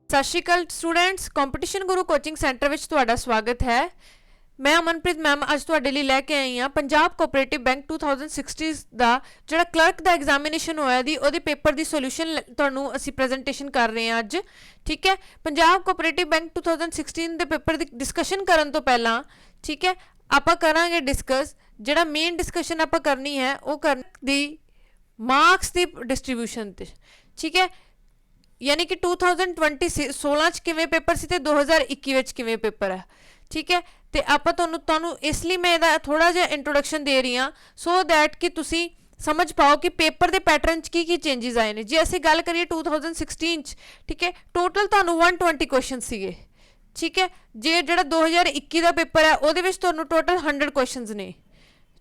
सत श्री अकाल students, competition Guru coaching centre which तुहाडा स्वागत है। मैं अमनप्रीत मैम अज तुहाडे लई लैके आई हाँ पंजाब कोऑपरेटिव बैंक 2060 का जिहड़ा क्लर्क का एग्जामिनेशन होया दी उहदे पेपर की सोल्यूशन तुहानूं असीं प्रेजेंटेशन कर रहे हैं अज। ठीक है, पंजाब कोऑपरेटिव बैंक 2016 के पेपर की डिस्कशन करन तो पहला ठीक है आपां करांगे डिस्कस जिहड़ा मेन डिस्कशन आपां करनी है वो कर दी मार्क्स की डिस्ट्रीब्यूशन ते। ठीक है, यानी कि 2016 किवें पेपर सी ते 2021 किवें पेपर है। ठीक है, तो आप इसलिए मैं इहदा थोड़ा जिहा इंट्रोडक्शन दे रही हाँ सो दैट कि तुसी समझ पाओ कि पेपर के पैटर्न की चेंजिज आए हैं। जे असीं गल करिए 2016 ठीक है टोटल तुहानूं 120 क्वेश्चन सीगे। ठीक है, जे जिहड़ा 2021 का पेपर है उहदे विच तुहानूं टोटल 100 क्वेश्चन ने।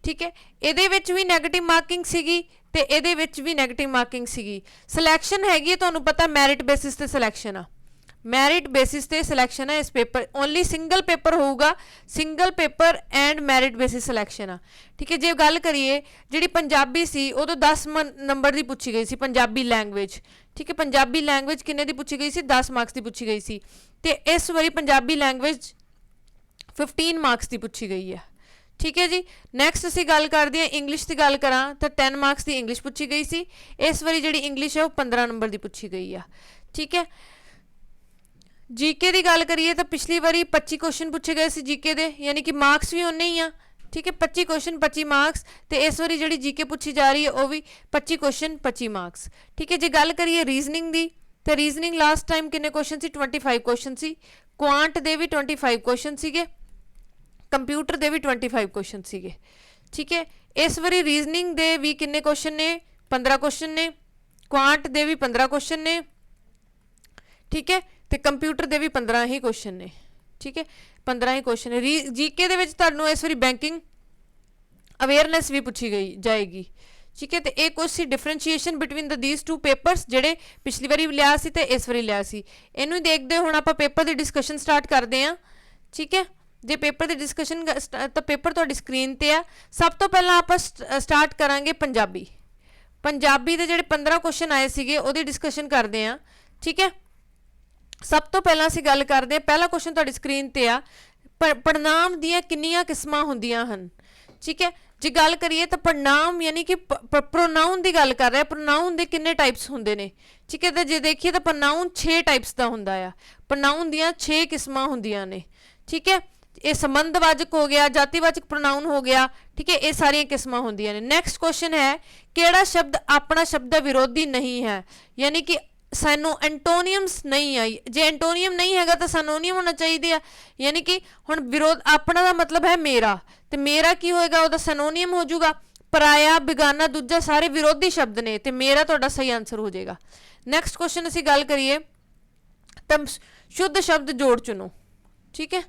ठीक है, इहदे विच भी नैगेटिव मार्किंग सीगी ते इहदे विच भी नैगेटिव मार्किंग सीगी। सिलैक्शन हैगी है तुहानूं पता मैरिट बेसिस ते सिलैक्शन आ, मैरिट बेसिस ते सिलैक्शन है इस पेपर ओनली सिंगल पेपर होगा, single paper and merit basis selection आ। ठीक है, जे गल करिए जिहड़ी पंजाबी सी उदों 10 नंबर की पूछी गई सी पंजाबी लैंगुएज। ठीक है, पंजाबी लैंगुएज किन्ने दी पूछी गई सी 10 मार्क्स की पूछी गई सी ते इस वारी पंजाबी लैंगुएज 15 मार्क्स की पूछी गई है। ठीक है जी, नैक्सट असी गल करते हैं इंग्लिश की गल करा तो 10 मार्क्स की इंग्लिश पूछी गई सी, इस वारी जी इंग्लिश है वो 15 नंबर की पूछी गई है। ठीक है, जीके की गल करिए तो पिछली बारी 25 क्वेश्चन पूछे गए सी जीके दे, यानी कि मार्क्स भी उन्ने ही आ। ठीक है, 25 क्वेश्चन 25 मार्क्स, तो इस बारी जी जीके पूछी जा रही है वह भी 25 क्वेश्चन 25 मार्क्स। ठीक है, जो गल करिए रीजनिंग की तो रीजनिंग लास्ट टाइम किन्ने क्वेश्चन सी 25 क्वेश्चन सी, क्वांट दे भी 25 क्वेश्चन सीगे, कंप्यूटर दे भी 25 क्वेश्चन सीगे। ठीक है, इस बारी रीजनिंग दे भी किन्ने क्वेश्चन ने 15 क्वेश्चन ने, क्वांट दे भी 15 क्वेश्चन ने। ठीक है, तो कंप्यूटर दे भी 15 ही क्वेश्चन ने। ठीक है, 15 ही क्वेश्चन है। जीके दे विच तुहानूं इस बारी बैंकिंग अवेयरनैस भी पूछी गई जाएगी। ठीक है, तो एक कुछ differentiation between the these two papers जिहड़े पिछली बारी लिया सी ते इस बारी लिया सी, इनू देखदे हुण आपां पेपर की डिस्कशन स्टार्ट करते हैं। ठीक है, जे पेपर की डिस्कशन तो पेपर तुहाडी स्क्रीन ते आ। सब तो पहला आप स्टार्ट करांगे पंजाबी। पंजाबी दे जिहड़े 15 क्वेश्चन आए सीगे उहदी डिस्कशन करते हैं। ठीक है, सब तो पहला असीं गल करते हैं, पहला क्वेश्चन तुहाडी स्क्रीन ते आ पड़नाम दीयां किन्नियां किस्मां हुंदियां हन। ठीक है, जे गल करिए तो पड़नाम यानी कि प्रोनाउन की गल कर रहे हैं, प्रोनाउन के किन्ने टाइप्स हुंदे ने। ठीक है, तो जे देखिए तो प्रोनाउन 6 टाइप्स का हुंदा आ, प्रोनाउन दीयां 6 किस्मां हुंदियां ने। ठीक है, ये संबंधवाचक हो गया, जातिवाचक प्रोनाउन हो गया। ठीक है, ये सारिया किस्मां होंदियां ने। नैक्सट क्वेश्चन है किहड़ा शब्द अपना शब्द दा विरोधी नहीं है, यानी कि सानू एंटोनियम्स नहीं आई। जे एंटोनियम नहीं हैगा तो सैनोनियम होना चाहिए, यानी कि हुण विरोध अपना का मतलब है मेरा, तो मेरा की होएगा उहदा सैनोनियम हो जाऊगा। पराया बेगाना दूजा सारे विरोधी शब्द ने, तो मेरा तुहाडा सही आंसर हो जाएगा। नैक्सट क्वेश्चन असीं गल करिए तो शुद्ध शब्द जोड़ चुनो। ठीक है,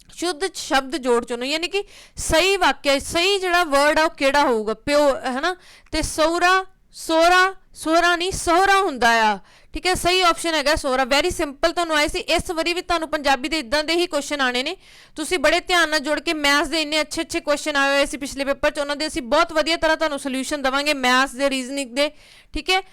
शुद्ध शब्द जोड़ चुनो यानी कि सही वाक्य सही जिहड़ा वर्ड आ किहड़ा होऊगा, प्यो है ना, तो सोहरा सोहरा सोहरा नहीं सोहरा हुंदा आ। ठीक है, सही ऑप्शन है सोहरा। वैरी सिंपल तुहानूं आए सी, इस वारी भी तुहानूं पंजाबी दे इदां दे ही क्वेश्चन आने ने। तुसीं बड़े ध्यान नाल जुड़ के मैथ्स दे इन्ने अच्छे अच्छे क्वेश्चन आए हुए सी पिछले पेपर च, उन्हां दे असीं बहुत वधिया तरह तुहानूं सोल्यूशन देवांगे मैथ्स दे रीजनिंग दे। ठीक है,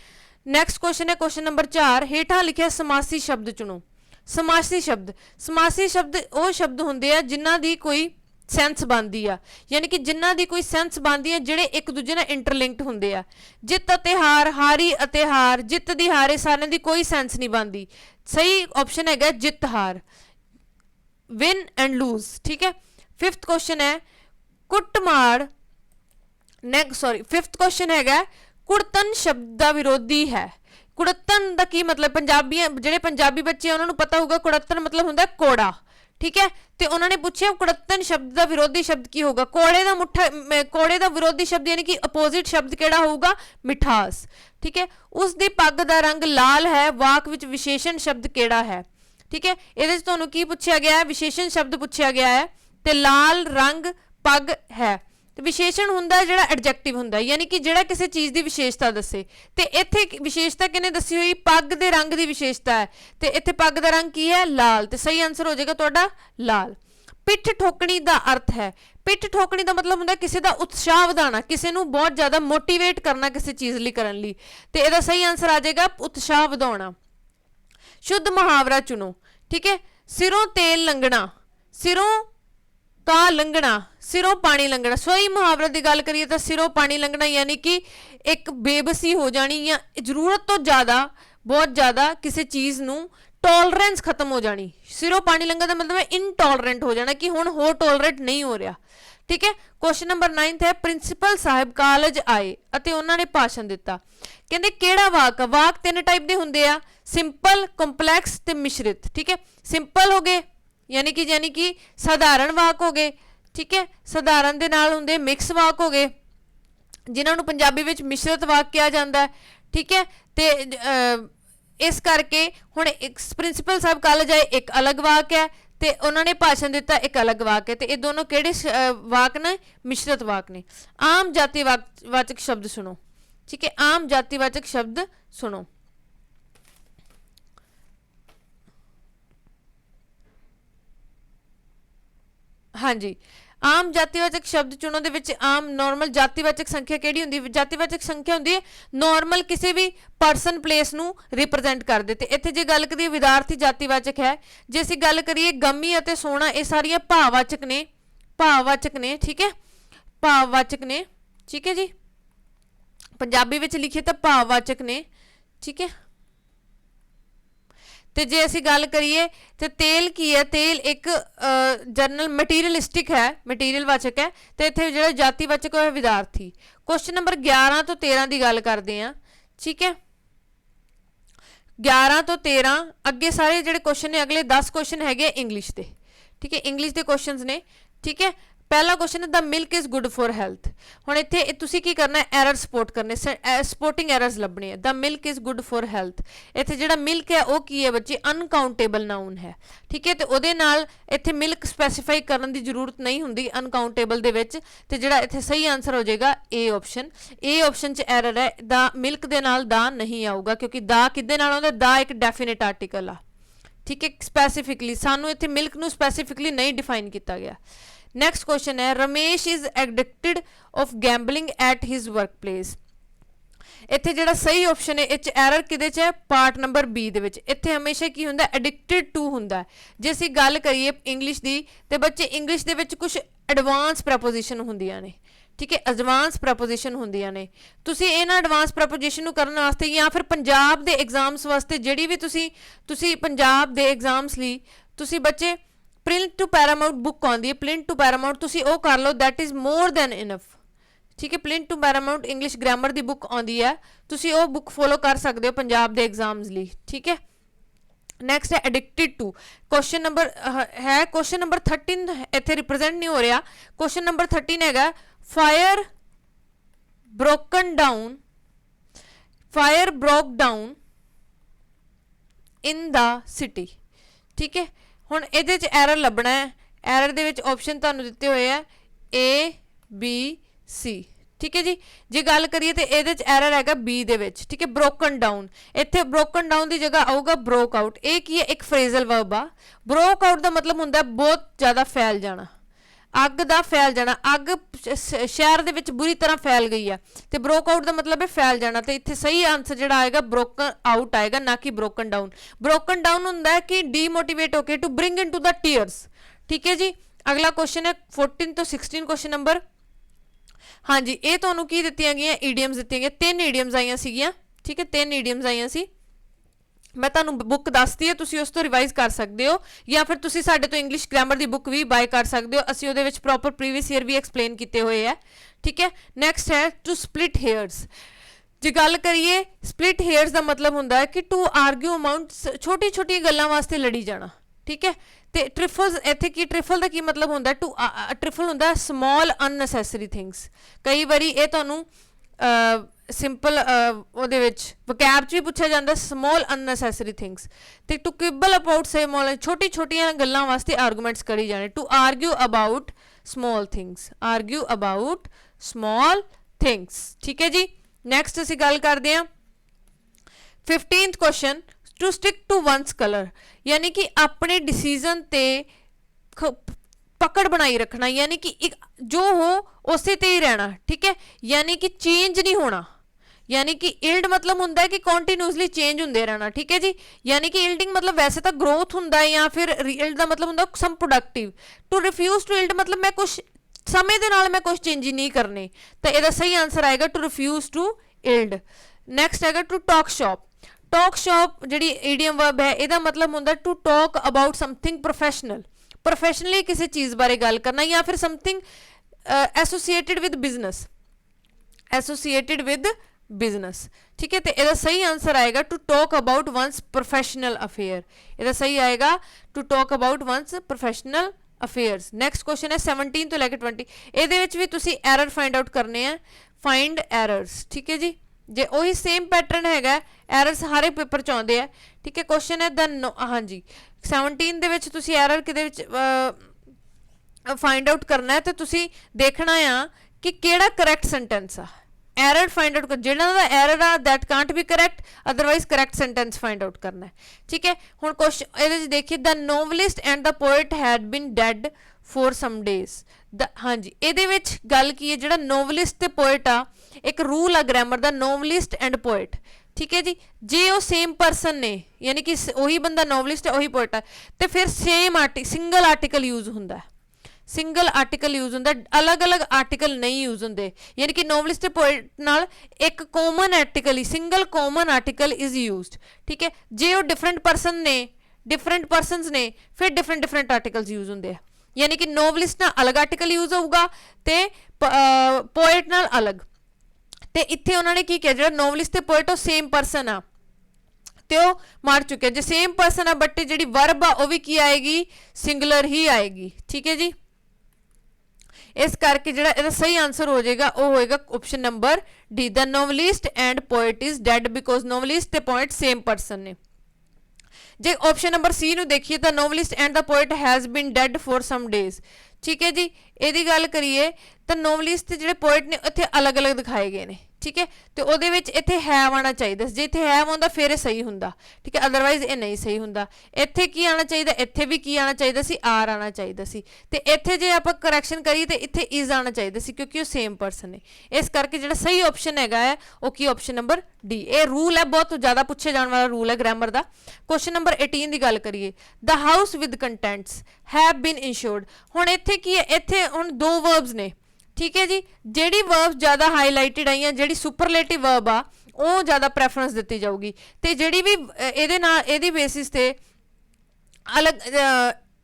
नैक्सट क्वेश्चन है क्वेश्चन नंबर 4, हेठां लिखिआ समासी शब्द चुनो। समासी शब्द, समासी शब्द वो शब्द होंगे आ जिन्हां दी कोई सेंस बनती आ, यानी कि जिन्हां दी कोई सेंस बनती है जिहड़े एक दूजे नाल इंटरलिंक्ड होंगे आ। जित अते हार, हारी अते हार, जित दी हारे सारिਆਂ दी कोई सेंस नहीं बनती। सही ऑप्शन है जित हार, विन एंड लूज। ठीक है, फिफ्थ क्वेश्चन है कुटमार फिफ्थ क्वेश्चन है कुड़तन शब्द का विरोधी है। कुड़तन का की मतलब, पंजाबी जिहड़े पंजाबी बच्चे उन्होंने पता होगा कुड़तन मतलब हुंदा कोड़ा। ठीक है, तो उन्होंने पूछा कुड़तन शब्द का विरोधी शब्द की होगा। कोड़े का मुठा कोड़े का विरोधी शब्द यानी कि अपोजिट शब्द किहड़ा होगा, मिठास। ठीक है, उसकी पग का रंग लाल है, वाक विच विशेषण शब्द किहड़ा है। ठीक है, इहदे च तुहानूं की पूछा गया है, विशेषण शब्द पूछा गया है, तो लाल रंग पग है। विशेषण हुंदा जिहड़ा एडजैक्टिव हुंदा, यानी कि जिहड़ा किसी चीज़ की विशेषता दसे, तो इत्थे विशेषता किहने दसी हुई, पग दे रंग की विशेषता है, तो इत्थे पग का रंग की है, लाल। तो सही आंसर हो जाएगा तुहाडा लाल। पिठ ठोकनी का अर्थ है, पिठ ठोकनी का मतलब हुंदा किसी का उत्साह वधाना, किसी नूं बहुत ज़्यादा मोटिवेट करना किसी चीज़ लई करन लई, तो इहदा सही आंसर आ जाएगा उत्साह वधाउणा। शुद्ध मुहावरा चुनो। ठीक है, सिरों तेल लंघना, सिरों का लंघना, सिरों पानी लंघना। सही मुहावरे की गल करिए तो सिरों पानी लंघना यानी कि एक बेबसी हो जानी या जरूरत तो ज़्यादा बहुत ज़्यादा किसी चीज़ नूं टॉलरेंस खत्म हो जानी। सिरों पानी लंघन का मतलब है इनटॉलरेंट हो जाना कि हुण होर टॉलरेट नहीं हो रहा। ठीक है, क्वेश्चन नंबर 9 है प्रिंसीपल साहब कॉलेज आए अते उन्होंने भाषण दिता। कहते किहड़ा वाक, वाक तीन टाइप के होंगे आ, सिंपल, कंपलैक्स ते मिश्रित। ठीक है, सिंपल हो गए यानी कि साधारण वाक हो गए। ठीक है, साधारण दे नाल हुंदे मिक्स वाक हो गए जिन्होंने पंजाबी विच मिश्रित वाक कहा जाता है। ठीक है, तो इस करके हुण प्रिंसीपल साहब कॉलेज आए एक अलग वाक है ते उन्होंने भाषण दिता एक अलग वाक है। तो ये दोनों किहड़े वाक ने, मिश्रित वाक ने। आम जातिवाचक शब्द सुनो। ठीक है, आम जातिवाचक शब्द सुनो। हाँ जी, आम जातिवाचक शब्द चुनो दे विच आम नॉर्मल जातिवाचक संख्या किहड़ी हुंदी है? जातिवाचक संख्या हुंदी है नॉर्मल किसी भी परसन प्लेस नूं रिप्रजेंट कर दे। ते इत्थे जे गल करिए विद्यार्थी जातिवाचक है, जे असीं गल करिए गमी अते सोना, ये सारियां भाववाचक ने, भाववाचक ने। ठीक है, भाववाचक ने। ठीक है जी, पंजाबी विच लिखिए तो भाववाचक ने। ठीक है, तो जे असीं गल करिए तो तेल की है, तेल एक जनरल मटीरियलिस्टिक है, मटीरियलवाचक है। तो इत्थे जिहड़ा जातिवाचक है विद्यार्थी। क्वेश्चन नंबर 11 तो 13 की गल करते हैं। ठीक है, 11 तो 13 अगे सारे जिहड़े क्वेश्चन ने अगले 10 क्वेश्चन है इंग्लिश के। ठीक है, इंग्लिश के क्वेश्चन ने। ठीक है, पहला क्वेश्चन है the milk is good for health. हुण इत्थे तुसीं की करना है, एरर सपोर्ट करने, सपोर्टिंग एरर्स लभने है। The milk is good for health, इत्थे जिहड़ा मिल्क है वह की है बच्चे, अनकाउंटेबल नाउन है। ठीक है, तो उहदे नाल इत्थे मिल्क स्पैसीफाई करने की जरूरत नहीं हुंदी अनकाउंटेबल दे विच। ते जिहड़ा इत्थे सही आंसर हो जाएगा ए ऑप्शन। ए ऑप्शन च एरर है, द मिल्क दे नाल दा नहीं आऊगा क्योंकि दा किदे नाल आउंदा, दा एक डेफिनेट आर्टिकल आ। ठीक है, स्पैसीफिकली सानू इत्थे मिल्क नूं स्पैसीफिकली नहीं डिफाइन किया गया। नैक्सट क्वेश्चन है Ramesh is addicted of gambling at his work place. इत्थे जिहड़ा सही ऑप्शन है इच एरर किहदे च है, पार्ट नंबर बी दे विच। इत्थे हमेशा की हुंदा एडिक्टेड टू हुंदा है। जे असीं गल करिए इंग्लिश दी ते बच्चे इंग्लिश दे विच कुछ एडवांस प्रैपोजिशन हुंदियां ने। ठीक है, एडवांस प्रैपोजिशन होंदियां ने। तुसीं इन्हां एडवांस प्रैपोजिशन नूं करन वास्ते या फिर पंजाब दे एग्जाम्स वास्ते जिहड़ी भी तुसीं पंजाब दे एग्जाम्स लई तुसीं बच्चे प्रिंट टू पैरामाउंट बुक आउंदी है, प्रिंट टू पैरामाउंट तुसीं ओह कर लो, that is more than enough. ठीक है, print to Paramount English grammar की बुक आउंदी है, तुसीं ओह बुक फॉलो कर सकते हो पंजाब दे एग्जाम्स लई। ठीक है, नैक्सट है एडिक्टेड टू। क्वेश्चन नंबर है क्वेश्चन नंबर 13 इत्थे रिप्रजेंट नहीं हो रहा। क्वेश्चन नंबर 13 हैगा fire broken down, fire broke down in the city. ठीक है, हुण इहदे च एरर लभना है। एरर दे विच ऑप्शन तुहानूं दित्ते होए है ए बी सी। ठीक है जी, जे गल करिए तो ये एरर है बी दे विच। ठीक है, ब्रोकन डाउन, इत्थे ब्रोकन डाउन की जगह आऊगा ब्रोक आउट। ये की है, एक फ्रेजल वर्ब आ। ब्रोक आउट का मतलब होंदा बहुत ज़्यादा फैल जाना, अग का फैल जाना। अग शहर दे विच बुरी तरह फैल गई है, तो ब्रोक आउट का मतलब है फैल जाना। तो इत्थे सही आंसर जिहड़ा आएगा ब्रोकन आउट आएगा, ना कि ब्रोकन डाउन। ब्रोकन डाउन होंदा है कि डीमोटिवेट होके to bring into the tears. ठीक है जी, अगला क्वेश्चन है 14 तो 16 क्वेश्चन नंबर। हाँ जी, ये तुहानूं की दित्तियां गईयां ईडियम्स दित्तियां गईयां, 3 ईडियम्स आईयां सीगियां। ठीक है, 3 ईडियम्स आईयां सी। मैं तुहानूं बुक दसती है, तुसीं उस तो रिवाइज कर सकते हो या फिर तुसीं साडे तो इंग्लिश ग्रामर की बुक भी बाय कर सकते हो। असीं उहदे विच प्रॉपर प्रीवियस ईयर भी एक्सप्लेन किए हुए है। ठीक है, नैक्सट है टू स्प्लिट हेयर्स। जे गल करिए स्प्लिट हेयर्स का मतलब होंदा है कि टू आर्ग्यू अमाउंट, छोटी छोटी गल्लां वास्ते लड़ी जाना। ठीक है, तो ट्रिफल्स इत्थे की ट्रिफल का की मतलब होंदा, टू ट्रिफल होंदा स्मॉल अननैसेसरी थिंग्स। कई बारी ये तुहानूं सिंपल ਉਹਦੇ ਵਿੱਚ ਵਕੈਬ 'ਚ ਵੀ ਪੁੱਛਿਆ ਜਾਂਦਾ ਸਮੋਲ ਅਨਨੈਸੈਸਰੀ ਥਿੰਗਸ। ਤੇ ਟੂ ਕਿਬਲ ਅਬਾਊਟ ਸਮੋਲ, ਛੋਟੀ ਛੋਟੀਆਂ ਗੱਲਾਂ ਵਾਸਤੇ ਆਰਗੂਮੈਂਟਸ ਕਰੀ ਜਾਣੇ। To argue about small things, argue about small things. ਠੀਕ ਹੈ ਜੀ, ਨੈਕਸਟ ਅਸੀਂ ਗੱਲ ਕਰਦੇ ਹਾਂ 15th question to stick to one's colour, यानी कि अपने डिसीजन ते पकड़ बनाई रखना, यानी कि एक जो हो उसे ते ही रहना। ठीक है, यानी कि चेंज नहीं होना, यानी कि इल्ड मतलब हुंदा है कि कॉन्टीन्यूसली चेंज हुंदे रहना, ठीक है जी। यानी कि इल्डिंग मतलब वैसे तो ग्रोथ हुंदा है, या फिर इल्ड का मतलब हुंदा some productive. To refuse to yield मतलब मैं कुछ समय ਦੇ ਨਾਲ मैं कुछ चेंज नहीं करने, तो ਇਹਦਾ सही आंसर आएगा to refuse to yield. Next हैगा to talk shop. Talk shop जी ईडियम वर्ब है, ਇਹਦਾ मतलब हुंदा to talk about something professional, professionally किसी चीज़ बारे गल करना, या फिर something associated with business, associated with business, ठीक है। तो यदा सही आंसर आएगा to talk about one's professional affair, यदा सही आएगा to talk about one's professional affairs. Next question है 17 तो लैके 20, ये भी तुसी एरर फाइंड आउट करने हैं, फाइंड एरर्स, ठीक है जी। जे ਉਹੀ सेम पैटर्न हैगा, एरर्स हर एक पेपर च आउंदे है, ठीक है। क्वेश्चन है द हाँ जी 17 ਦੇ ਵਿੱਚ ਤੁਸੀਂ एरर ਕਿਹਦੇ ਵਿੱਚ फाइंड आउट करना है, तो तुसी देखना आ कि केड़ा करैक्ट सेंटेंस आ। एरर फाइंड आउट कर जिहड़ा दा एरर आ that can't be correct, otherwise correct sentence find out करना है, ठीक है। हुण क्वेश्चन इहदे देखिए the novelist and the poet had been dead for some days. हाँ जी इहदे विच गल की है, जिहड़ा नोवलिस्ट ते पोएट आ एक रूल आ ग्रामर दा, नोवलिस्ट एंड पोएट, ठीक है जी। जे वो सेम परसन ने यानी कि वही बंदा नोवलिस्ट है वही पोएट है, तो फिर सेम सिंगल आर्टिकल यूज होंदा है, सिंगल आर्टिकल यूज होंदा, अलग अलग आर्टिकल नहीं यूज होंदे। यानी कि नोवलिस्ट पोएट नाल एक common article he, single common article is used, ठीक है। जे वो डिफरेंट परसन ने, डिफरेंट परसनस ने, फिर डिफरेंट डिफरेंट आर्टिकल्स यूज होंदे। यानी कि नोवलिस्ट नाल अलग आर्टिकल यूज होगा, तो पोएट नाल अलग। तो इत्थे उन्होंने की किया, जो नोवलिस्ट ते पोएट सेम परसन आ, तो मार चुके। जो सेम परसन आ बट जी वर्ब आ भी की आएगी, सिंगुलर ही आएगी, ठीक है जी। इस करके जो सही आंसर हो जाएगा वो होएगा option number D, the novelist and poet is dead because novelist ते पोएट सेम परसन ने। जे ऑप्शन नंबर सी नू देखिए, the novelist and the poet has been dead for some days, ठीक है जी। यदि गल करिए तो नोवलिस्ट जो पोएट ने इत्थे अलग अलग दिखाए गए हैं, ठीक है। तो वो इत्थे हैव आना चाहिए, जे इत्थे हैव आउंदा फिर सही हुंदा, ठीक है, अदरवाइज ये नहीं सही हुंदा। इत्थे की आना चाहिए, इत्थे भी की आना चाहिए सी, आर आना चाहिए सी, ते इत्थे जे आपां करैक्शन करिए तो इत्थे इज आना चाहिए सी, क्योंकि वो सेम परसन है। इस करके जो सही ऑप्शन हैगा है वो की ऑप्शन नंबर डी। ये रूल है, बहुत ज़्यादा पूछे जाने वाला रूल है ग्रामर का। क्वेश्चन नंबर 18 की गल करिए, the house with contents have been insured. हुण इत्थे की है, इत्थे हुण दो वर्ब्स ने, ठीक है जी। जिहड़ी वर्ब ज़्यादा हाईलाइटेड आई है, जिहड़ी सुपरलेटिव वर्ब आ वो ज़्यादा प्रैफरेंस दी जाऊगी, तो जिहड़ी भी इहदी बेसिस ते अलग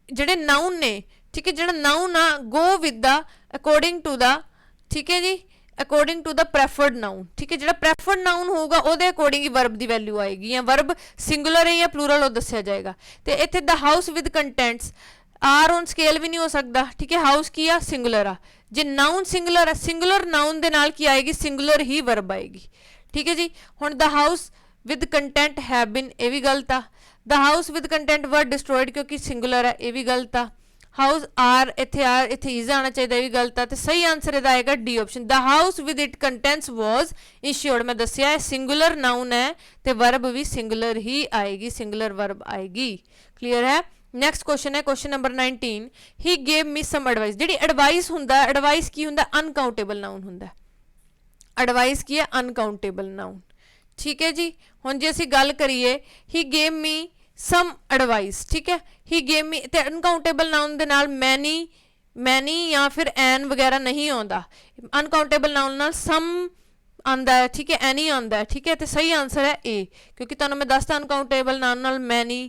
जिहड़े नाउन ने, ठीक है, जिहड़ा नाउन आ go with the according to the, ठीक है जी, according to the preferred noun, ठीक है। जिहड़ा प्रैफर्ड नाउन होगा ਉਹਦੇ अकॉर्डिंग ही वर्ब की वैल्यू आएगी, या वर्ब सिंगुलर है या प्लूरल वो दस्या जाएगा। तो इत्थे the house with contents are on scale भी नहीं हो सकता, ठीक है। हाउस की आ सिंगुलर आ, जे नाउन सिंगुलर है, सिंगुलर नाउन दे नाल की आएगी, सिंगुलर ही वर्ब आएगी, ठीक है जी। हुण the house with content have been, ये भी गलत आ। The house with content were destroyed क्योंकि सिंगुलर है, ये भी गलत आ। हाउस आर इत्थे इज आना चाहिए, ये भी गलत है। तो सही आंसर इहदा आएगा D option, the house with it contents was insured. मैं दसिया है सिंगुलर नाउन है तो वर्ब भी सिंगुलर ही आएगी, सिंगुलर वर्ब आएगी। क्लीयर है। नैक्सट क्वेश्चन है question number 19, he gave me some advice. जी एडवाइस हुंदा, एडवाइस की हुंदा, अनकाउंटेबल नाउन हुंदा। एडवाइस की है अनकाउंटेबल नाउन, ठीक है जी। हुण जे असीं गल करिए ही गेव मी सम एडवाइस, ठीक है, ही गेव मी, तो अनकाउंटेबल नाउन दे नाल मैनी या फिर एन वगैरह नहीं आउंदा। अनकाउंटेबल नाउन नाल सम आंदा है, ठीक है, एनी आंदा है, ठीक है। तो सही आंसर है ए, क्योंकि तुहानूं मैं दसता अनकाउंटेबल नाउन नाल मैनी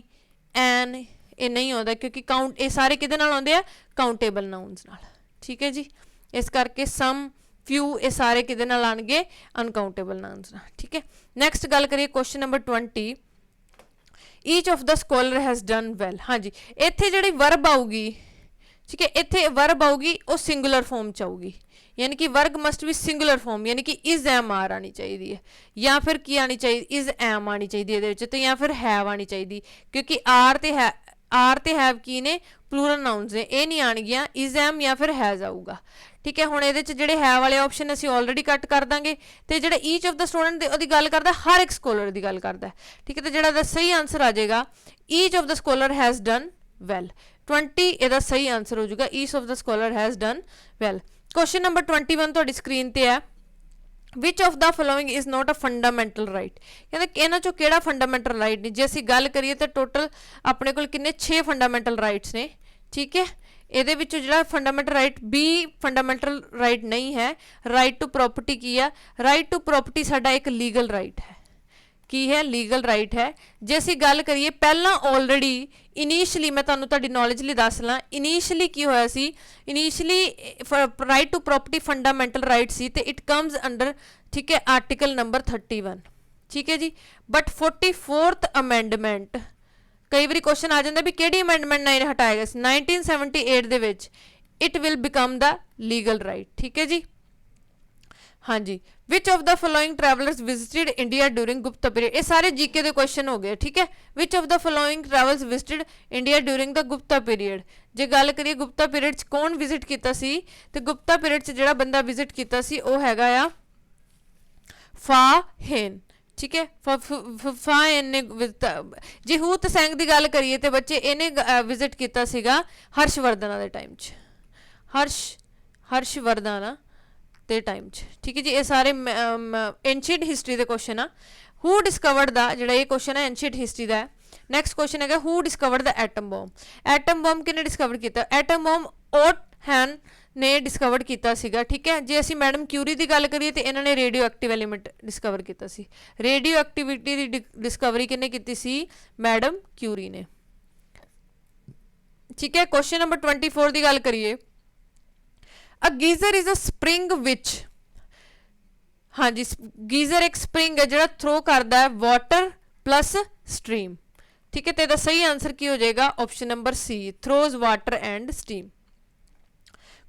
एन ये नहीं आता, क्योंकि काउंट ये सारे किहदे नाल आउंदे आ, काउंटेबल नाउनस नाल, ठीक है जी। इस करके सम फ्यू ये सारे किहदे नाल आउणगे, अनकाउंटेबल नाउनस नाल, ठीक है। नैक्सट गल करिए question number 20, each of the scholar has done well. हाँ जी इत्थे जिहड़ी वर्ब आऊगी, ठीक है, इत्थे वर्ब आऊगी वो सिंगुलर फॉर्म च आऊगी, यानी कि वर्ग मस्ट भी सिंगुलर फॉर्म, यानी कि इज एम आर आनी चाहिए है, या फिर की आनी चाहिए इज एम आनी चाहिए, तो या फिर हैव आनी चाहिए, क्योंकि आर ते हैव की ने प्लूरल नाउन्स ने, ये नहीं आणगियां, इज एम या फिर हैज़ आऊगा, ठीक है। हुण इहदे च जिहड़े है वाले ऑप्शन असीं ऑलरेडी कट कर दांगे, तो जिहड़ा ईच ऑफ द स्टूडेंट दी गल करदा, हर एक स्कॉलर की गल करदा, ठीक है। तो जिहड़ा सही आंसर आ जाएगा each of the scholar has done well, 20 इहदा सही आंसर हो जाएगा, each of the scholar has done well. Question number 21 तुहाडी स्क्रीन ते है, which of the following is not a fundamental right. ਕਹਿੰਦੇ ਇਹਨਾਂ ਚੋਂ ਕਿਹੜਾ ਫੰਡਾਮੈਂਟਲ ਰਾਈਟ ਨਹੀਂ। ਜੇ ਅਸੀਂ ਗੱਲ ਕਰੀਏ ਤਾਂ ਟੋਟਲ ਆਪਣੇ ਕੋਲ ਕਿੰਨੇ 6 ਫੰਡਾਮੈਂਟਲ ਰਾਈਟਸ ਨੇ। ਠੀਕ ਹੈ, ਇਹਦੇ ਵਿੱਚੋਂ ਜਿਹੜਾ fundamental right B fundamental right ਨਹੀਂ ਹੈ। ਰਾਈਟ ਟੂ ਪ੍ਰੋਪਰਟੀ ਕੀ ਆ? ਰਾਈਟ ਟੂ ਪ੍ਰੋਪਰਟੀ ਸਾਡਾ ਇੱਕ ਲੀਗਲ ਰਾਈਟ ਹੈ। ਕੀ ਹੈ? ਲੀਗਲ ਰਾਈਟ ਹੈ। ਜੇ ਅਸੀਂ ਗੱਲ ਕਰੀਏ ਪਹਿਲਾਂ ਆਲਰੇਡੀ ਇਨੀਸ਼ੀਅਲੀ ਮੈਂ ਤੁਹਾਨੂੰ ਤੁਹਾਡੀ ਨੌਲੇਜ ਲਈ ਦੱਸ ਲਾਂ, ਇਨੀਸ਼ੀਅਲੀ ਕੀ ਹੋਇਆ ਸੀ? Initially right to property fundamental right ਸੀ ਤੇ ਇਟ ਕਮਸ ਅੰਡਰ, ਠੀਕ ਹੈ, ਆਰਟੀਕਲ ਨੰਬਰ 31। ਠੀਕ ਹੈ ਜੀ, ਬਟ 44th ਅਮੈਂਡਮੈਂਟ, ਕਈ ਵਾਰੀ ਕੁਐਸਚਨ ਆ ਜਾਂਦਾ ਵੀ ਕਿਹੜੀ ਅਮੈਂਡਮੈਂਟ ਨਾਲ ਇਹ ਹਟਾਇਆ ਗਿਆ ਸੀ? 1978 ਦੇ ਵਿੱਚ it will become the legal right. ਠੀਕ ਹੈ ਜੀ, ਹਾਂਜੀ। ਵਿਚ of the following travellers visited India during Gupta period, ਇਹ ਸਾਰੇ ਜੀਕੇ ਦੇ ਕੁਐਸਚਨ ਹੋ ਗਏ। ਠੀਕ ਹੈ, ਵਿਚ of the following travels visited India during the Gupta period. ਜੇ ਗੱਲ ਕਰੀਏ ਗੁਪਤਾ ਪੀਰੀਅਡ 'ਚ ਕੌਣ ਵਿਜ਼ਿਟ ਕੀਤਾ ਸੀ, ਤੇ ਗੁਪਤਾ ਪੀਰੀਅਡ 'ਚ ਜਿਹੜਾ ਬੰਦਾ ਵਿਜ਼ਿਟ ਕੀਤਾ ਸੀ ਉਹ ਹੈਗਾ ਆ ਫਾਹਿਨ। ਠੀਕ ਹੈ, ਫਾਹਿਨ ਨੇ। ਜੇ ਹੂਤ ਸੈਂਗ ਦੀ ਗੱਲ ਕਰੀਏ ਤੇ ਬੱਚੇ ਇਹਨੇ ਵਿਜ਼ਿਟ ਕੀਤਾ ਸੀਗਾ ਹਰਸ਼ਵਰਧਨਾ ਦੇ ਟਾਈਮ 'ਚ, ਹਰਸ਼ਵਰਧਨਾ ਦੇ ਟਾਈਮ 'ਚ। ਠੀਕ ਹੈ ਜੀ, ਇਹ ਸਾਰੇ ਐਂਸ਼ੀਅੰਟ ਹਿਸਟਰੀ ਦੇ ਕੁਐਸਚਨ ਆ। ਹੂ ਡਿਸਕਵਰਡ ਦਾ, ਜਿਹੜਾ ਇਹ ਕੁਐਸਚਨ ਹੈ ਐਂਸ਼ੀਅੰਟ ਹਿਸਟਰੀ ਦਾ ਹੈ। ਨੈਕਸਟ ਕੁਐਸਚਨ ਹੈਗਾ ਹੂ ਡਿਸਕਵਰਡ ਦਾ ਐਟਮ ਬੰਬ। ਐਟਮ ਬੰਬ ਕਿਹਨੇ ਡਿਸਕਵਰ ਕੀਤਾ? ਐਟਮ ਬੰਬ ਓਟਹੈਨ ਨੇ ਡਿਸਕਵਰ ਕੀਤਾ ਸੀਗਾ। ਠੀਕ ਹੈ, ਜੇ ਅਸੀਂ ਮੈਡਮ ਕਿਊਰੀ ਦੀ ਗੱਲ ਕਰੀਏ ਤੇ ਇਹਨਾਂ ਨੇ ਰੇਡੀਓ ਐਕਟਿਵ ਐਲੀਮੈਂਟ ਡਿਸਕਵਰ ਕੀਤਾ ਸੀ। ਰੇਡੀਓ ਐਕਟੀਵਿਟੀ ਦੀ ਡਿਸਕਵਰੀ ਕਿਹਨੇ ਕੀਤੀ ਸੀ? ਮੈਡਮ ਕਿਊਰੀ ਨੇ। ਠੀਕ ਹੈ, ਕੁਐਸਚਨ ਨੰਬਰ 24 ਦੀ ਗੱਲ ਕਰੀਏ, A geyser is a spring which, हाँ जी, गीजर एक स्प्रिंग है जो थ्रो करता है वाटर प्लस स्ट्रीम। ठीक है, तो इसका सही आंसर की हो जाएगा? Option number C, throws water and steam.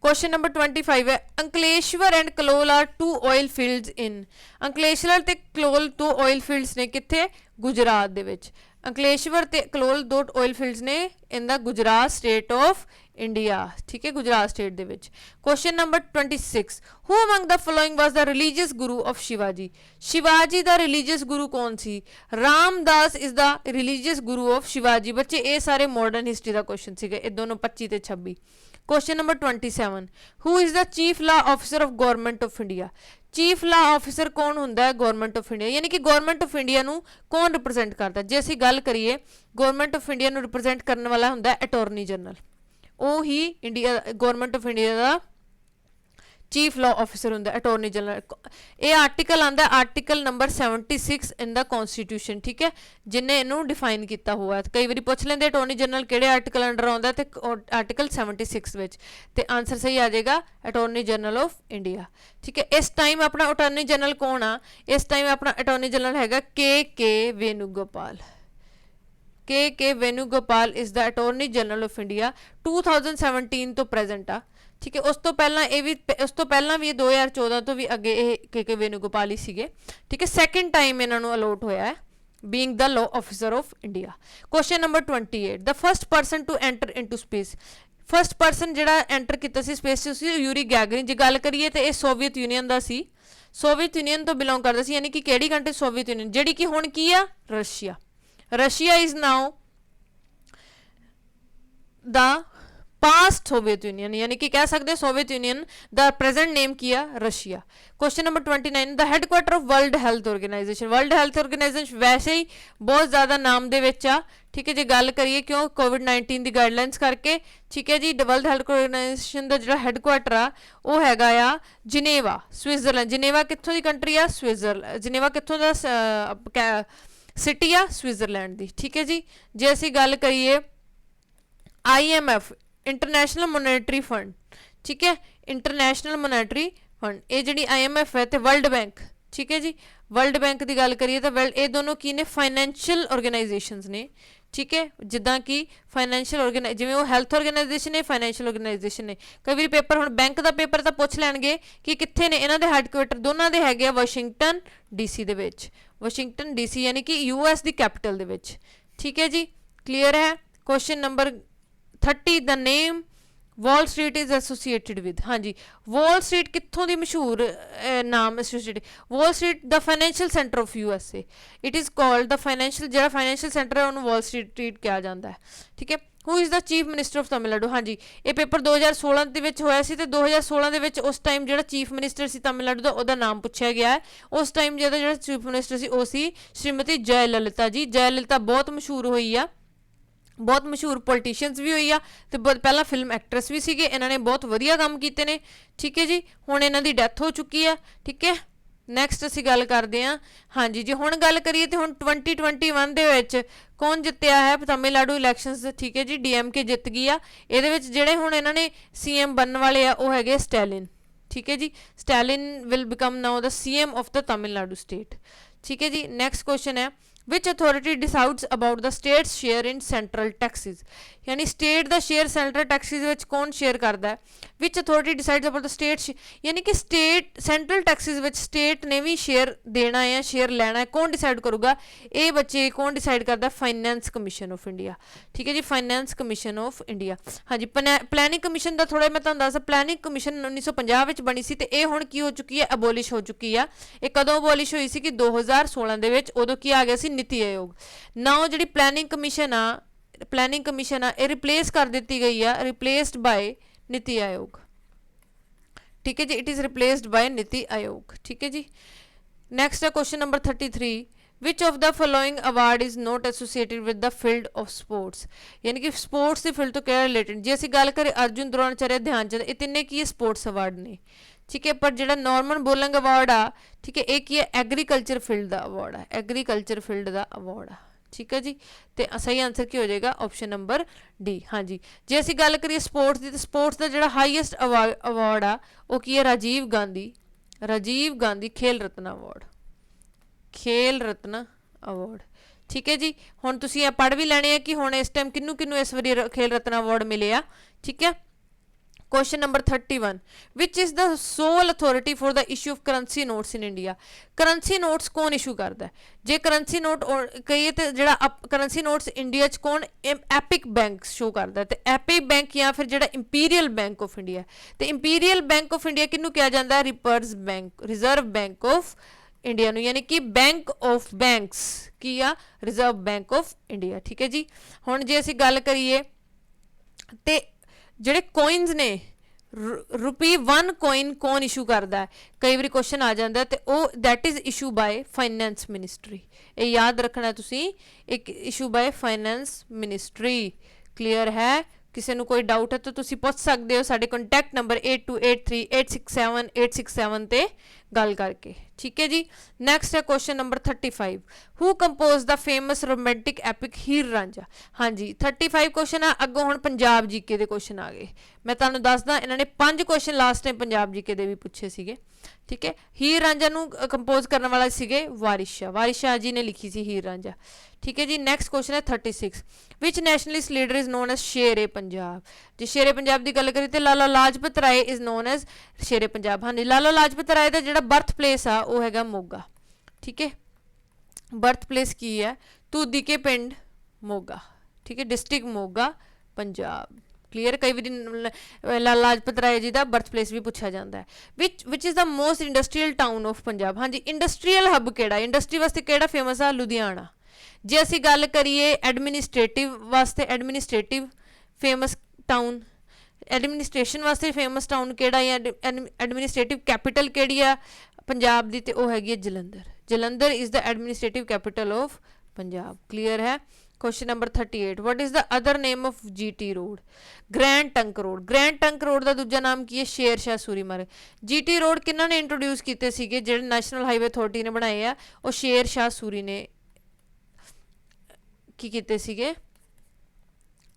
Question number 25 है Ankleshwar and Kalol are two oil fields in. Ankleshwar ते कलोल दो ऑयल फील्ड्स ने किथे? गुजरात दे विच। अंकलेश्वर ते कलोल दो ऑयल फील्ड्स ने in the Gujarat state of India. ठीक है, Gujarat state they which. Question number 26 who among the following was the religious Guru of Shivaji. Shivaji दा रिलीजियस गुरु कौन सी? Ramdas is the religious Guru of Shivaji. बच्चे ये सारे मॉडर्न हिस्ट्री का क्वेश्चन सीगे, ये दोनों 25 ते 26। Question number 27 who is the chief law officer of government of India. Chief law officer कौन होंदा है? गवर्नमेंट ऑफ इंडिया, यानी कि गवर्नमेंट ऑफ इंडिया नू कौन रिप्रेजेंट करता है? जे असीं गल करिए गवर्नमेंट ऑफ इंडिया नू रिप्रेजेंट करने वाला होंदा है अटॉर्नी जनरल। वो ही इंडिया गवर्नमेंट ऑफ इंडिया का चीफ लॉ ऑफिसर होंदा अटॉर्नी जनरल। ये आर्टिकल आंदा article number 76 in the constitution. ठीक है, जिन्हें इनू डिफाइन किया हुआ है। कई बार पूछ लेंगे अटॉर्नी जनरल किहड़े आर्टिकल अंडर आउंदा ते आर्टिकल 76 विच, ते आंसर सही आ जाएगा अटॉर्नी जनरल ऑफ इंडिया। ठीक है, इस टाइम अपना अटॉर्नी जनरल कौन आ? इस टाइम अपना अटॉर्नी जनरल हैगा के वेणुगोपाल। के Venugopal is the attorney general of India 2017 तो प्रेजेंट आ। ठीक है, उस तो पहला ये भी, उस तो पहला भी 2014 तो भी अगे ये के वेणुगोपाल ही सीगे। ठीक है, सैकेंड टाइम इन्होंने अलॉट होया है being the law officer of India. Question number 28 the first person to enter into space. First person जिहड़ा एंटर किया सी स्पेस च यूरी गैगरिन। जे गल करिए तो यह सोवियत यूनीयन का सी, सोवियत यूनीयन तो बिलोंग करता सी, यानी कि किहड़ी कंट्री? सोवियत यूनीयन, जिहड़ी कि हुण की आ Russia. Russia is now the past Soviet Union, यानी कि कह सकते Soviet Union the present name किया Russia. Question number 29 the headquarter of World Health Organization. World Health Organization वैसे ही बहुत ज़्यादा नाम दे विच आ। ठीक है, जे गल करिए क्यों कोविड-19 की गाइडलाइंस करके। ठीक है जी, वर्ल्ड हेल्थ ऑर्गेनाइजेशन का जो हैडक्वार्टर आ वो हैगा आ जिनेवा, स्विट्जरलैंड। जिनेवा कित्थों की कंट्री आ? स्विट्जरलैंड। जिनेवा कित्थों दा सिटी आ? स्विट्जरलैंड की। ठीक है जी, जे असीं गल करिए IMF इंटरनेशनल मोनेटरी फंड। ठीक है, इंटरनेशनल मोनेटरी फंड ये जी IMF है तो वर्ल्ड बैंक। ठीक है जी, वर्ल्ड बैंक की गल करिए तो ये दोनों की ने फाइनैंशियल ऑर्गेनाइजेशंस ने। ठीक है, जिदा कि फाइनैंशियल जिवें वो हैल्थ ऑर्गेनाइजेशन है, फाइनैंशियल ऑर्गेनाइजेशन ने। कई बार पेपर हुण बैंक का पेपर तो पूछ लैणगे कि कित्थे ने इन्हां दे हैडक्वार्टर, दोनों दे हैगे वाशिंगटन DC दे विच। वाशिंगटन DC यानी कि US की कैपिटल दे विच। ठीक है जी, क्लीयर है। Question number 30 the name wall street is associated with, ਹਾਂਜੀ ਵਾਲ ਸਟਰੀਟ ਕਿੱਥੋਂ ਦੀ ਮਸ਼ਹੂਰ ਨਾਮ associated, wall street the financial centre of USA, it is called the financial, ਜਿਹੜਾ ਫਾਈਨੈਂਸ਼ੀਅਲ ਸੈਂਟਰ ਹੈ ਉਹਨੂੰ ਵਾਲ ਸਟਰੀਟ ਕਿਹਾ ਜਾਂਦਾ ਹੈ, ਠੀਕ ਹੈ। Who is the chief minister of Tamil Nadu, ਹਾਂਜੀ ਇਹ ਪੇਪਰ 2016 ਦੇ ਵਿੱਚ ਹੋਇਆ ਸੀ, ਤੇ 2016 ਦੇ ਵਿੱਚ ਉਸ ਟਾਈਮ ਜਿਹੜਾ ਚੀਫ ਮਿਨਿਸਟਰ ਸੀ ਤਮਿਲਨਾਡੂ ਦਾ ਉਹਦਾ ਨਾਮ ਪੁੱਛਿਆ ਗਿਆ ਹੈ। ਉਸ ਟਾਈਮ ਜਿਹੜਾ ਚੀਫ ਮਿਨਿਸਟਰ ਸੀ ਉਹ ਸੀ ਸ਼੍ਰੀਮਤੀ ਜੈ ਲਲਿਤਾ ਜੀ। ਜੈ ਲਲਿਤਾ ਬਹੁਤ ਮਸ਼ਹੂਰ ਹੋਈ ਆ, ਬਹੁਤ ਮਸ਼ਹੂਰ ਪੋਲੀਟੀਸ਼ੀਅਨਸ ਵੀ ਹੋਈ ਆ, ਤੇ ਪਹਿਲਾਂ ਫਿਲਮ ਐਕਟਰੈਸ ਵੀ ਸੀਗੇ, ਇਹਨਾਂ ਨੇ ਬਹੁਤ ਵਧੀਆ ਕੰਮ ਕੀਤੇ ਨੇ, ਠੀਕ ਹੈ ਜੀ। ਹੁਣ ਇਹਨਾਂ ਦੀ ਡੈਥ ਹੋ ਚੁੱਕੀ ਆ, ਠੀਕ ਹੈ। ਨੈਕਸਟ ਅਸੀਂ ਗੱਲ ਕਰਦੇ ਹਾਂ, ਹਾਂਜੀ ਜੇ ਹੁਣ ਗੱਲ ਕਰੀਏ ਤੇ ਹੁਣ 2021 ਦੇ ਵਿੱਚ ਕੌਣ ਜਿੱਤਿਆ ਹੈ ਤਮਿਲਨਾਡੂ ਇਲੈਕਸ਼ਨਸ, ਠੀਕ ਹੈ ਜੀ, DMK ਜਿੱਤ ਗਈ ਆ। ਇਹਦੇ ਵਿੱਚ ਜਿਹੜੇ ਹੁਣ ਇਹਨਾਂ ਨੇ CM ਬਣਨ ਵਾਲੇ ਆ ਉਹ ਹੈਗੇ ਸਟੈਲਿਨ, ਠੀਕ ਹੈ ਜੀ। Stalin will become now the CM of the Tamil Nadu state, ਠੀਕ ਹੈ ਜੀ। ਨੈਕਸਟ ਕੁਐਸਚਨ ਹੈ which authority decides about the state's share in central taxes, यानी state ਦਾ share central taxes ਵਿੱਚ ਕੌਣ share ਕਰਦਾ ਹੈ। which authority decides about the state, यानी कि state central taxes ਵਿੱਚ state ਨੇ ਵੀ share ਦੇਣਾ ਹੈ, share ਲੈਣਾ ਹੈ, ਕੌਣ decide ਕਰੂਗਾ ਇਹ ਬੱਚੇ, ਕੌਣ decide ਕਰਦਾ, finance commission of India, ਠੀਕ ਹੈ ਜੀ, finance commission of India। ਹਾਂਜੀ planning commission ਦਾ ਥੋੜਾ ਮੈਂ ਤੁਹਾਨੂੰ ਦੱਸਦਾ, planning commission 1950 ਵਿੱਚ ਬਣੀ ਸੀ, ਤੇ ਇਹ ਹੁਣ ਕੀ ਹੋ ਚੁੱਕੀ ਹੈ, abolish ਹੋ ਚੁੱਕੀ ਆ। ਇਹ ਕਦੋਂ abolish ਹੋਈ ਸੀ ਕਿ 2016 ਦੇ ਵਿੱਚ, ਉਦੋਂ ਕੀ ਆ ਗਿਆ ਸੀ, ਨੀਤੀ ਆਯੋਗ। ਨਾਓ ਜਿਹੜੀ ਪਲੈਨਿੰਗ ਕਮਿਸ਼ਨ ਆ ਇਹ ਰਿਪਲੇਸ ਕਰ ਦਿੱਤੀ ਗਈ ਆ, ਰਿਪਲੇਸਡ ਬਾय ਨੀਤੀ ਆਯੋਗ, ਠੀਕ ਹੈ ਜੀ, ਇਟ ਇਜ਼ ਰਿਪਲੇਸਡ ਬਾय ਨੀਤੀ ਆਯੋਗ, ਠੀਕ ਹੈ ਜੀ। ਨੈਕਸਟ ਹੈ question number 33, which of the following award is not associated with the field of sports, यानी कि स्पोर्ट्स की फील्ड तो क्या रिलेटेड। जे असीं गल करें अर्जुन द्रोणाचार्य ध्यानचंद, ये तिन्ने की है स्पोर्ट्स अवार्ड ने, ठीक है। पर जो नॉर्मन बोलिंग अवार्ड आ, ठीक है, एक ही है एग्रीकल्चर फील्ड का अवार्ड है, एग्रीकल्चर फील्ड का अवार्ड आ, ठीक है जी। तो सही आंसर की हो जाएगा ऑप्शन नंबर डी। हाँ जी जे असीं गल करिए स्पोर्ट्स की, तो स्पोर्ट्स का जो हाईएस्ट अवार्ड आ वो की है राजीव गांधी खेल रत्न अवार्ड, खेल रत्न अवार्ड, ठीक है जी। हुण तुसीं ये पढ़ भी लैणे है कि हुण इस टाइम किनू किनू इस वारी खेल रत्न अवार्ड मिले आ, ठीक है। Question number 31, which is the soul authority for the issue of currency notes in India. Currency notes कौन इशू करता है, जे करंसी नोट कहिए तो जो करंसी नोट्स इंडिया च कौन, एपिक बैंक शो करता है, तो एपिक बैंक या फिर जो इंपीरियल बैंक ऑफ इंडिया, तो इंपीरियल बैंक ऑफ इंडिया किनू कहा जाता है, रिजर्व बैंक ऑफ इंडिया नू, यानी कि बैंक ऑफ बैंक्स की आ रिजर्व बैंक ऑफ इंडिया, ठीक है जी। हुण जे असीं गल करिए ते ਜਿਹੜੇ ਕੋਇਨਸ ਨੇ ₹1 ਕੋਇਨ ਕੌਣ ਇਸ਼ੂ ਕਰਦਾ ਹੈ, ਕਈ ਵਾਰੀ ਕੁਐਸਚਨ ਆ ਜਾਂਦਾ ਤੇ ਉਹ that is issue ਬਾय finance ministry, ਇਹ ਯਾਦ ਰੱਖਣਾ ਤੁਸੀਂ, ਇੱਕ ਇਸ਼ੂ ਬਾय ਫਾਈਨੈਂਸ ਮਿਨਿਸਟਰੀ। ਕਲੀਅਰ ਹੈ, ਕਿਸੇ ਨੂੰ ਕੋਈ ਡਾਊਟ ਹੈ ਤਾਂ ਤੁਸੀਂ ਪੁੱਛ ਸਕਦੇ ਹੋ ਸਾਡੇ ਕੰਟੈਕਟ ਨੰਬਰ 8283867867 ਤੇ ਗੱਲ ਕਰਕੇ, ਠੀਕ ਹੈ ਜੀ। ਨੈਕਸਟ ਹੈ question number 35, who compose the famous romantic epic Heer Ranjha. ਹਾਂਜੀ 35 ਕੁਐਸਚਨ ਆ, ਅੱਗੋਂ ਹੁਣ ਪੰਜਾਬ ਜੀਕੇ ਦੇ ਕੁਐਸਚਨ ਆ ਗਏ। ਮੈਂ ਤੁਹਾਨੂੰ ਦੱਸਦਾ ਇਹਨਾਂ ਨੇ 5 question last time Punjab GK ਦੇ ਵੀ ਪੁੱਛੇ ਸੀਗੇ, ਠੀਕ ਹੈ। ਹੀਰ ਰਾਂਝਾ ਨੂੰ ਕੰਪੋਜ਼ ਕਰਨ ਵਾਲਾ ਸੀਗੇ ਵਾਰਿਸ ਸ਼ਾਹ ਜੀ ਨੇ ਲਿਖੀ ਸੀ ਹੀਰ ਰਾਂਝਾ, ठीक है जी। नैक्सट क्वेश्चन है 36, which nationalist leader is known as Shere Punjab. जो शेरे पंजाब की गल करिए तो Lala Lajpat Rai is known as Shere Punjab. हाँ जी लाला लाजपत राय का जो बर्थ प्लेस आ वो है मोगा, ठीक है, बर्थ प्लेस की है तूदी के पिंड मोगा, ठीक है, डिस्ट्रिक्ट मोगा पंजाब। क्लीयर, कई बार लाला लाजपत राय जी का बर्थ प्लेस भी पूछा जाता है। Which is the most industrial town of Punjab. हाँ जी इंडस्ट्रीयल हब केड़ा, इंडस्ट्री वास्ते केड़ा फेमस आ, लुधियाना। जे असी गल करिए एडमिनिस्ट्रेटिव वास्ते, एडमिनिस्ट्रेटिव फेमस टाउन, एडमिनिस्ट्रेशन वास्ते फेमस टाउन केड़ा या एडमिनिस्ट्रेटिव कैपिटल केड़ी आ पंजाब दी, ते ओह हैगी Jalandhar. Jalandhar is the administrative capital of Punjab. Clear है। Question number 38, what is the other name of GT road. Grand trunk road. Grand trunk road का दूजा नाम की है शेर शाह सूरी मार्ग। GT रोड किन्ना ने इंट्रोड्यूस किए सीगे, जिहड़े नैशनल हाईवे अथॉरिटी ने बनाए आ, वो शेर शाह सूरी ने की कीते सीगे,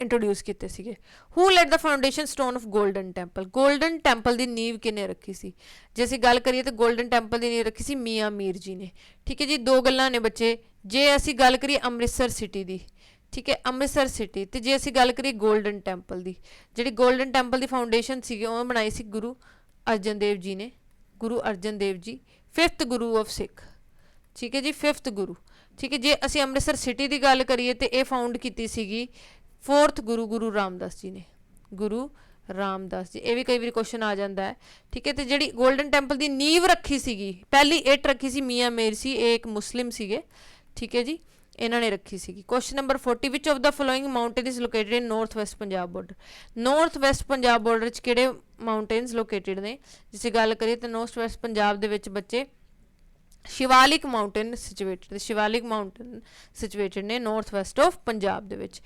इंट्रोड्यूस किए सीगे। Who laid the foundation stone of Golden Temple. Golden Temple की नींव किने रखी सी, जे असीं गल करिए तो गोल्डन टैंपल की नींव रखी सी मियाँ मीर जी ने, ठीक है जी। दो गल्लां ने बच्चे, जे असीं गल करिए अमृतसर सिटी की, ठीक है, अमृतसर सिटी, तो जे असीं गल करिए गोल्डन टैंपल की, जिहड़ी गोल्डन टैंपल की फाउंडेशन सी उह बनाई सी गुरु अर्जन देव जी ने, Guru Arjan Dev ji 5th Guru of Sikh, ठीक है जी, 5th गुरु, ठीक है। जे असी अमृतसर सिटी की गल करिए तो यह फाउंड की सीगी 4th गुरु, गुरु रामदास जी ने, गुरु ਰਾਮਦਾਸ ਜੀ, ਇਹ ਵੀ ਕਈ ਵਾਰੀ ਕੁਐਸਚਨ ਆ ਜਾਂਦਾ ਹੈ। ਠੀਕ ਹੈ, ਤੇ ਜਿਹੜੀ ਗੋਲਡਨ ਟੈਂਪਲ ਦੀ ਨੀਂਹ ਰੱਖੀ ਸੀਗੀ, ਪਹਿਲੀ ਇੱਟ ਰੱਖੀ ਸੀ ਮੀਆਂ ਮੀਰ ਸੀ, ਇਹ ਇੱਕ ਮੁਸਲਿਮ ਸੀਗੇ। ਠੀਕ ਹੈ ਜੀ, ਇਹਨਾਂ ਨੇ ਰੱਖੀ ਸੀਗੀ। Question number 40, which of the following mountain is located in north west Punjab border. North west Punjab border 'ਚ ਕਿਹੜੇ ਮਾਊਂਟੇਨਸ ਲੋਕੇਟਡ ਨੇ? ਜੇ ਅਸੀਂ ਗੱਲ ਕਰੀਏ ਤਾਂ ਨਾਰਥ ਵੈਸਟ ਪੰਜਾਬ ਦੇ ਵਿੱਚ ਬੱਚੇ Shivalik mountain situated, Shivalik mountain situated ਨੇ ਨਾਰਥ ਵੈਸਟ ਆਫ ਪੰਜਾਬ ਦੇ ਵਿੱਚ।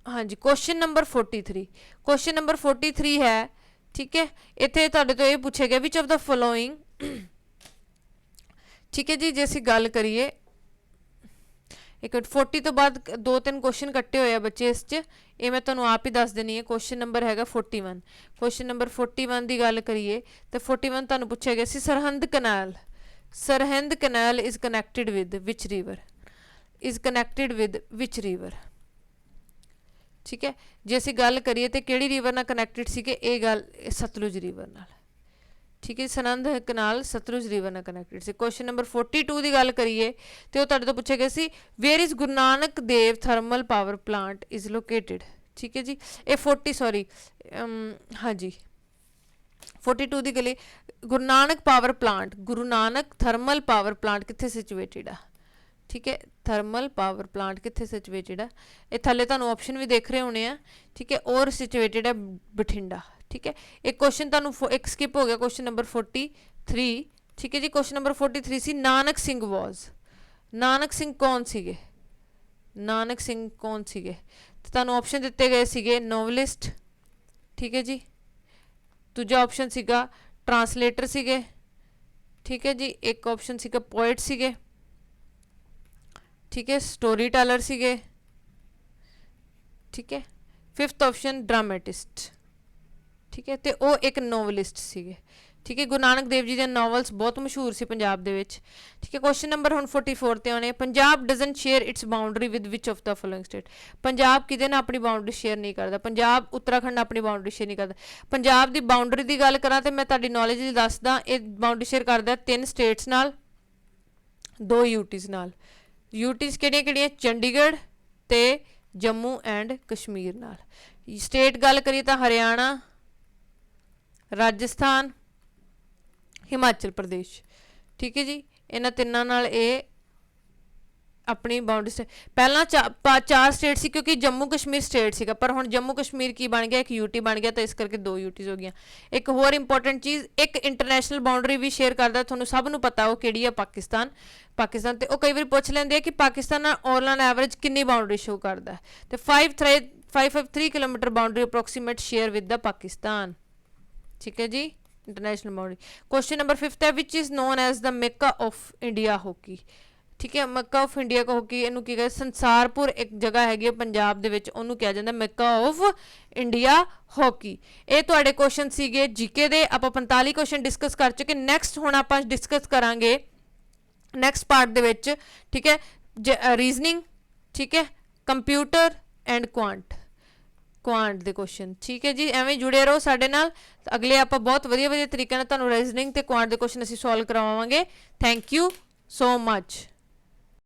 ਹਾਂਜੀ, ਕੁਐਸਚਨ ਨੰਬਰ 43, ਕੁਐਸਚਨ ਨੰਬਰ 43 ਹੈ। ਠੀਕ ਹੈ, ਇੱਥੇ ਤੁਹਾਡੇ ਤੋਂ ਇਹ ਪੁੱਛਿਆ ਗਿਆ ਵਿਚ ਆਫ ਦਾ ਫਲੋਇੰਗ। ਠੀਕ ਹੈ ਜੀ, ਜੇ ਅਸੀਂ ਗੱਲ ਕਰੀਏ ਇੱਕ 40 ਤੋਂ ਬਾਅਦ 2-3 ਕੁਐਸਚਨ ਕੱਟੇ ਹੋਏ ਆ ਬੱਚੇ ਇਸ 'ਚ, ਇਹ ਮੈਂ ਤੁਹਾਨੂੰ ਆਪ ਹੀ ਦੱਸ ਦੇਣੀ ਹੈ। ਕੁਐਸਚਨ ਨੰਬਰ ਹੈਗਾ 41। ਕੁਐਸਚਨ ਨੰਬਰ 41 ਦੀ ਗੱਲ ਕਰੀਏ ਤਾਂ 41 ਤੁਹਾਨੂੰ ਪੁੱਛਿਆ ਗਿਆ ਸੀ Sirhind canal. Sirhind canal is connected with which river? Is connected with which river? ਠੀਕ ਹੈ, ਜੇ ਅਸੀਂ ਗੱਲ ਕਰੀਏ ਤਾਂ ਕਿਹੜੀ ਰਿਵਰ ਨਾਲ ਕਨੈਕਟਡ ਸੀਗੇ? ਇਹ ਗੱਲ ਸਤਲੁਜ ਰਿਵਰ ਨਾਲ। ਠੀਕ ਹੈ, ਸਰਹੰਦ ਕਨਾਲ ਸਤਲੁਜ ਰਿਵਰ ਨਾਲ ਕਨੈਕਟਡ ਸੀ। ਕੁਐਸਚਨ ਨੰਬਰ 42 ਦੀ ਗੱਲ ਕਰੀਏ ਤੇ ਉਹ ਤੁਹਾਡੇ ਤੋਂ ਪੁੱਛਿਆ ਗਿਆ ਸੀ where is Guru Nanak Dev thermal power plant is located. ਠੀਕ ਹੈ ਜੀ, ਇਹ 42 ਦੀ ਗਲੀ Guru Nanak power plant, Guru Nanak thermal power plant ਕਿੱਥੇ ਸਿਚੁਏਟਡ ਆ? ਠੀਕ ਹੈ, ਥਰਮਲ ਪਾਵਰ ਪਲਾਂਟ ਕਿੱਥੇ ਸਿਚੁਏਟਡ ਆ? ਇਹ ਥੱਲੇ ਤੁਹਾਨੂੰ ਆਪਸ਼ਨ ਵੀ ਦੇਖ ਰਹੇ ਹੋਣੇ ਆ। ਠੀਕ ਹੈ, ਔਰ ਸਿਚੁਏਟਡ ਹੈ ਬਠਿੰਡਾ। ਠੀਕ ਹੈ, ਇੱਕ ਕੁਐਸਚਨ ਤੁਹਾਨੂੰ ਇੱਕ ਸਕਿਪ ਹੋ ਗਿਆ, ਕੁਐਸਚਨ ਨੰਬਰ 43। ਠੀਕ ਹੈ ਜੀ, ਕੁਐਸਚਨ ਨੰਬਰ 43 ਸੀ ਨਾਨਕ ਸਿੰਘ ਵਾਜ਼। ਨਾਨਕ ਸਿੰਘ ਕੌਣ ਸੀਗੇ? ਨਾਨਕ ਸਿੰਘ ਕੌਣ ਸੀਗੇ? ਤੇ ਤੁਹਾਨੂੰ ਆਪਸ਼ਨ ਦਿੱਤੇ ਗਏ ਸੀਗੇ ਨੋਵਲਿਸਟ। ਠੀਕ ਹੈ ਜੀ, ਦੂਜਾ ਆਪਸ਼ਨ ਸੀਗਾ ਟਰਾਂਸਲੇਟਰ ਸੀਗੇ। ਠੀਕ ਹੈ ਜੀ, ਇੱਕ ਆਪਸ਼ਨ ਸੀਗਾ ਪੋਇਟ ਸੀਗੇ। ਠੀਕ ਹੈ, ਸਟੋਰੀ ਟੈਲਰ ਸੀਗੇ। ਠੀਕ ਹੈ, 5th ਆਪਸ਼ਨ ਡਰਾਮੈਟਿਸਟ। ਠੀਕ ਹੈ, ਤੇ ਉਹ ਇੱਕ ਨੋਵਲਿਸਟ ਸੀਗੇ। ਠੀਕ ਹੈ, ਗੁਰੂ ਨਾਨਕ ਦੇਵ ਜੀ ਦੇ ਨੋਵਲਸ ਬਹੁਤ ਮਸ਼ਹੂਰ ਸੀ ਪੰਜਾਬ ਦੇ ਵਿੱਚ। ਠੀਕ ਹੈ, ਕੁਐਸਚਨ ਨੰਬਰ ਹੁਣ 44 ਤੇ ਆਉਣੇ। Punjab doesn't share it's boundary with which of the following state? Punjab ਕਿਹਦੇ ਨਾਲ ਆਪਣੀ ਬਾਉਂਡਰੀ ਸ਼ੇਅਰ ਨਹੀਂ ਕਰਦਾ? ਪੰਜਾਬ ਉੱਤਰਾਖੰਡ ਆਪਣੀ ਬਾਉਂਡਰੀ ਸ਼ੇਅਰ ਨਹੀਂ ਕਰਦਾ। ਪੰਜਾਬ ਦੀ ਬਾਉਂਡਰੀ ਦੀ ਗੱਲ ਕਰਾਂ ਤੇ ਮੈਂ ਤੁਹਾਡੀ ਨੌਲੇਜ ਲਈ ਦੱਸਦਾ, ਇਹ ਬਾਉਂਡਰੀ ਸ਼ੇਅਰ ਕਰਦਾ 3 ਸਟੇਟਸ ਨਾਲ, 2 ਯੂਟੀਜ਼ ਨਾਲ। ਯੂਟੀਜ਼ ਕਿਹੜੀਆਂ ਕਿਹੜੀਆਂ? ਚੰਡੀਗੜ੍ਹ ਤੇ ਜੰਮੂ ਐਂਡ ਕਸ਼ਮੀਰ ਨਾਲ। ਸਟੇਟ ਗੱਲ ਕਰੀਏ ਤਾਂ ਹਰਿਆਣਾ, ਰਾਜਸਥਾਨ, ਹਿਮਾਚਲ ਪ੍ਰਦੇਸ਼। ਠੀਕ ਹੈ ਜੀ, ਇਹਨਾਂ ਤਿੰਨਾਂ ਨਾਲ ਇਹ ਆਪਣੀ ਬਾਉਂਡਰੀ। ਪਹਿਲਾਂ 4 ਸਟੇਟ ਸੀ ਕਿਉਂਕਿ ਜੰਮੂ ਕਸ਼ਮੀਰ ਸਟੇਟ ਸੀਗਾ, ਪਰ ਹੁਣ ਜੰਮੂ ਕਸ਼ਮੀਰ ਕੀ ਬਣ ਗਿਆ? ਇੱਕ ਯੂਟੀ ਬਣ ਗਿਆ, ਤਾਂ ਇਸ ਕਰਕੇ 2 ਯੂਟੀਜ਼ ਹੋ ਗਈਆਂ। ਇੱਕ ਹੋਰ ਇੰਪੋਰਟੈਂਟ ਚੀਜ਼, ਇੱਕ ਇੰਟਰਨੈਸ਼ਨਲ ਬਾਉਂਡਰੀ ਵੀ ਸ਼ੇਅਰ ਕਰਦਾ, ਤੁਹਾਨੂੰ ਸਭ ਨੂੰ ਪਤਾ ਉਹ ਕਿਹੜੀ ਆ? ਪਾਕਿਸਤਾਨ। ਪਾਕਿਸਤਾਨ ਤੇ ਉਹ ਕਈ ਵਾਰੀ ਪੁੱਛ ਲੈਂਦੇ ਆ ਕਿ ਪਾਕਿਸਤਾਨ ਨਾਲ ਔਨ ਐਵਰੇਜ ਕਿੰਨੀ ਬਾਉਂਡਰੀ ਸ਼ੋ ਕਰਦਾ? ਤੇ 553 kilometre boundary approximate share with the Pakistan. ਠੀਕ ਹੈ ਜੀ, ਇੰਟਰਨੈਸ਼ਨਲ ਬਾਉਂਡਰੀ। ਕੁਐਸਚਨ ਨੰਬਰ 5 ਹੈ which is known as the Mecca of India hockey. ਠੀਕ ਹੈ, ਮੈਕਾ ਆਫ ਇੰਡੀਆ ਹਾਕੀ ਇਹਨੂੰ ਕੀ ਕਹਿੰਦੇ? ਸੰਸਾਰਪੁਰ ਇੱਕ ਜਗ੍ਹਾ ਹੈਗੀ ਹੈ ਪੰਜਾਬ ਦੇ ਵਿੱਚ, ਉਹਨੂੰ ਕਿਹਾ ਜਾਂਦਾ ਮੈਕਾ ਆਫ ਇੰਡੀਆ ਹਾਕੀ। ਇਹ ਤੁਹਾਡੇ ਕੁਐਸਚਨ ਸੀਗੇ ਜੀਕੇ ਦੇ। ਆਪਾਂ 45 ਕੁਐਸਚਨ ਡਿਸਕਸ ਕਰ ਚੁੱਕੇ। ਨੈਕਸਟ ਹੁਣ ਆਪਾਂ ਡਿਸਕਸ ਕਰਾਂਗੇ ਨੈਕਸਟ ਪਾਰਟ ਦੇ ਵਿੱਚ। ਠੀਕ ਹੈ, ਰੀਜ਼ਨਿੰਗ। ਠੀਕ ਹੈ, ਕੰਪਿਊਟਰ ਐਂਡ ਕੁਆਂਟ ਦੇ ਕੁਐਸਚਨ। ਠੀਕ ਹੈ ਜੀ, ਐਵੇਂ ਜੁੜੇ ਰਹੋ ਸਾਡੇ ਨਾਲ। ਅਗਲੇ ਆਪਾਂ ਬਹੁਤ ਵਧੀਆ ਤਰੀਕੇ ਨਾਲ ਤੁਹਾਨੂੰ ਰੀਜ਼ਨਿੰਗ ਤੇ ਕੁਆਂਟ ਦੇ ਕੁਐਸਚਨ ਅਸੀਂ ਸੋਲਵ ਕਰਵਾਵਾਂਗੇ। Thank you so much.